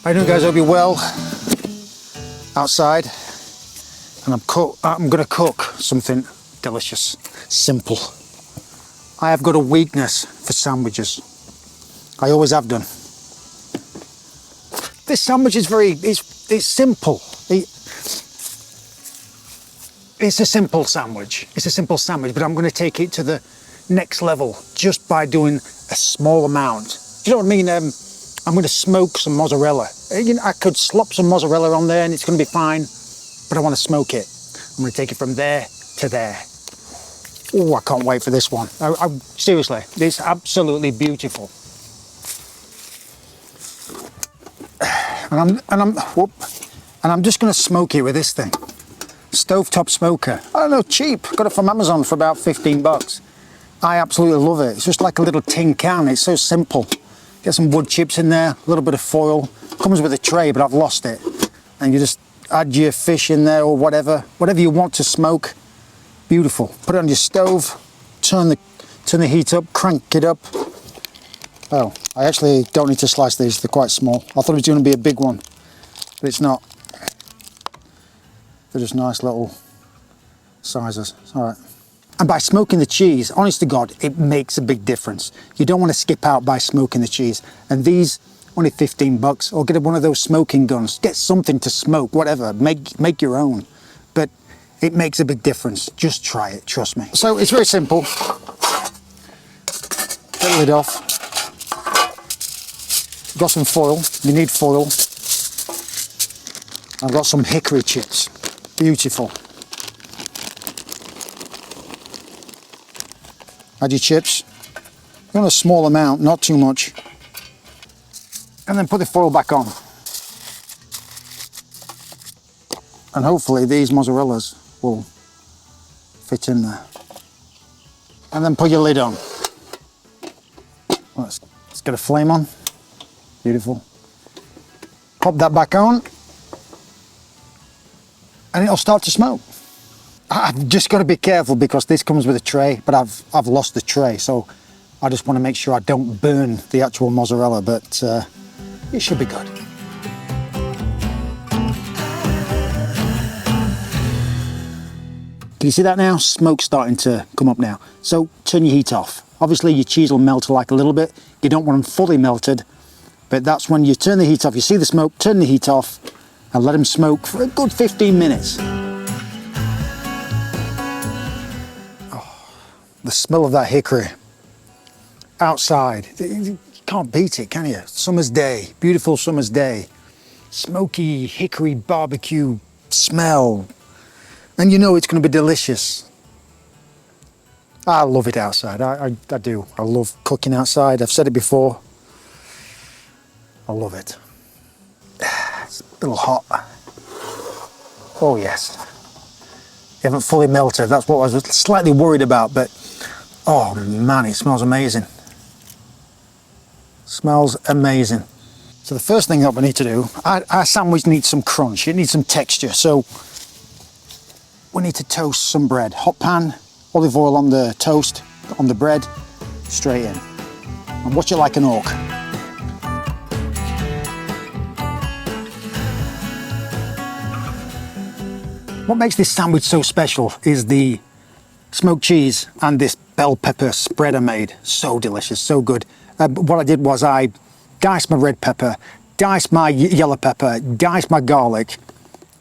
How you doing, guys? Hope you're well. Outside, and I'm gonna cook something delicious, simple. I have got a weakness for sandwiches. I always have done. This sandwich is it's simple. It's a simple sandwich. It's a simple sandwich, but I'm going to take it to the next level just by doing a small amount. Do you know what I mean? I'm going to smoke some mozzarella. You know, I could slop some mozzarella on there and it's going to be fine, but I want to smoke it. I'm going to take it from there to there. Oh, I can't wait for this one. Seriously, it's absolutely beautiful. And I'm just going to smoke it with this thing. Stovetop smoker. I don't know, cheap. Got it from Amazon for about 15 bucks. I absolutely love it. It's just like a little tin can. It's so simple. Get some wood chips in there, a little bit of foil. Comes with a tray, but I've lost it. And you just add your fish in there or whatever you want to smoke. Beautiful. Put it on your stove. Turn the heat up. Crank it up. Oh, I actually don't need to slice these. They're quite small. I thought it was going to be a big one, but it's not. They're just nice little sizes. All right. And by smoking the cheese, honest to God, it makes a big difference. You don't want to skip out by smoking the cheese. And these, only 15 bucks, or get one of those smoking guns. Get something to smoke, whatever. Make your own. But it makes a big difference. Just try it, trust me. So it's very simple. Get the lid off. Got some foil. You need foil. I've got some hickory chips. Beautiful. Add your chips. You want a small amount, not too much. And then put the foil back on. And hopefully these mozzarellas will fit in there. And then put your lid on. Let's get a flame on. Beautiful. Pop that back on. And it'll start to smoke. I've just got to be careful because this comes with a tray, but I've lost the tray, so I just want to make sure I don't burn the actual mozzarella, but it should be good. Can you see that now? Smoke's starting to come up now. So turn your heat off. Obviously your cheese will melt like a little bit. You don't want them fully melted, but that's when you turn the heat off. You see the smoke, turn the heat off, and let them smoke for a good 15 minutes. Oh, the smell of that hickory outside, you can't beat it, can you? Summer's day, beautiful summer's day. Smoky hickory barbecue smell. And you know it's going to be delicious. I love it outside, I do. I love cooking outside, I've said it before. I love it. It's a little hot. Oh yes. They haven't fully melted. That's what I was slightly worried about, but oh man, it smells amazing. Smells amazing. So the first thing that we need to do, our sandwich needs some crunch. It needs some texture. So we need to toast some bread. Hot pan, olive oil on the toast, on the bread, straight in. And watch it like an hawk. What makes this sandwich so special is the smoked cheese and this bell pepper spread I made. So delicious, so good. What I did was I diced my red pepper, diced my yellow pepper, diced my garlic,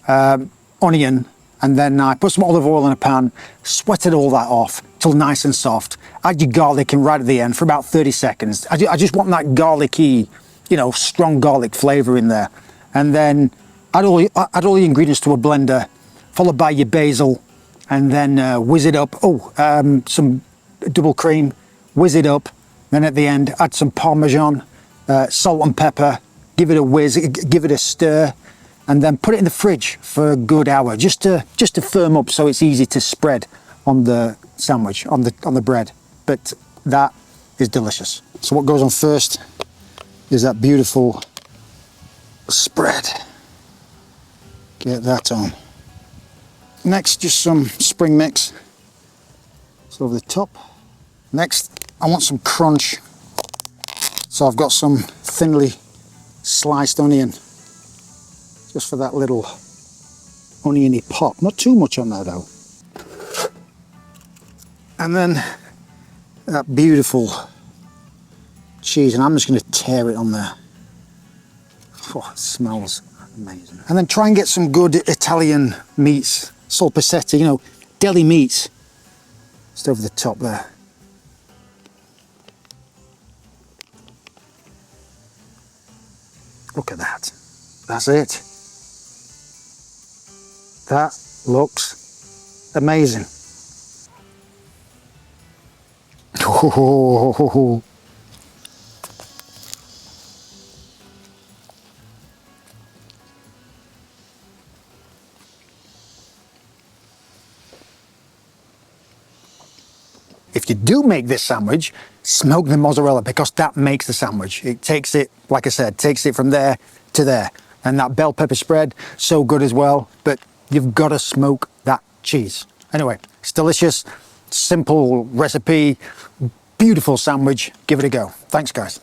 onion, and then I put some olive oil in a pan, sweated all that off till nice and soft. Add your garlic in right at the end for about 30 seconds. I just want that garlicky, you know, strong garlic flavour in there. And then add all the ingredients to a blender, followed by your basil, and then whiz it up. Some double cream, whiz it up. Then at the end, add some Parmesan, salt and pepper, give it a whiz, give it a stir, and then put it in the fridge for a good hour, just to firm up so it's easy to spread on the sandwich, on the bread. But that is delicious. So what goes on first is that beautiful spread. Get that on. Next, just some spring mix. It's over the top. Next, I want some crunch. So I've got some thinly sliced onion. just for that little oniony pop. Not too much on there though. And then that beautiful cheese, and I'm just going to tear it on there. Oh, it smells amazing. And then try and get some good Italian meats, solpacetti, you know, deli meats, just over the top there. Look at that. That's it. That looks amazing. Oh. If you do make this sandwich, smoke the mozzarella, because that makes the sandwich. It takes it, like I said, takes it from there to there. And that bell pepper spread, so good as well, but you've got to smoke that cheese. Anyway, it's delicious, simple recipe, beautiful sandwich. Give it a go. Thanks, guys.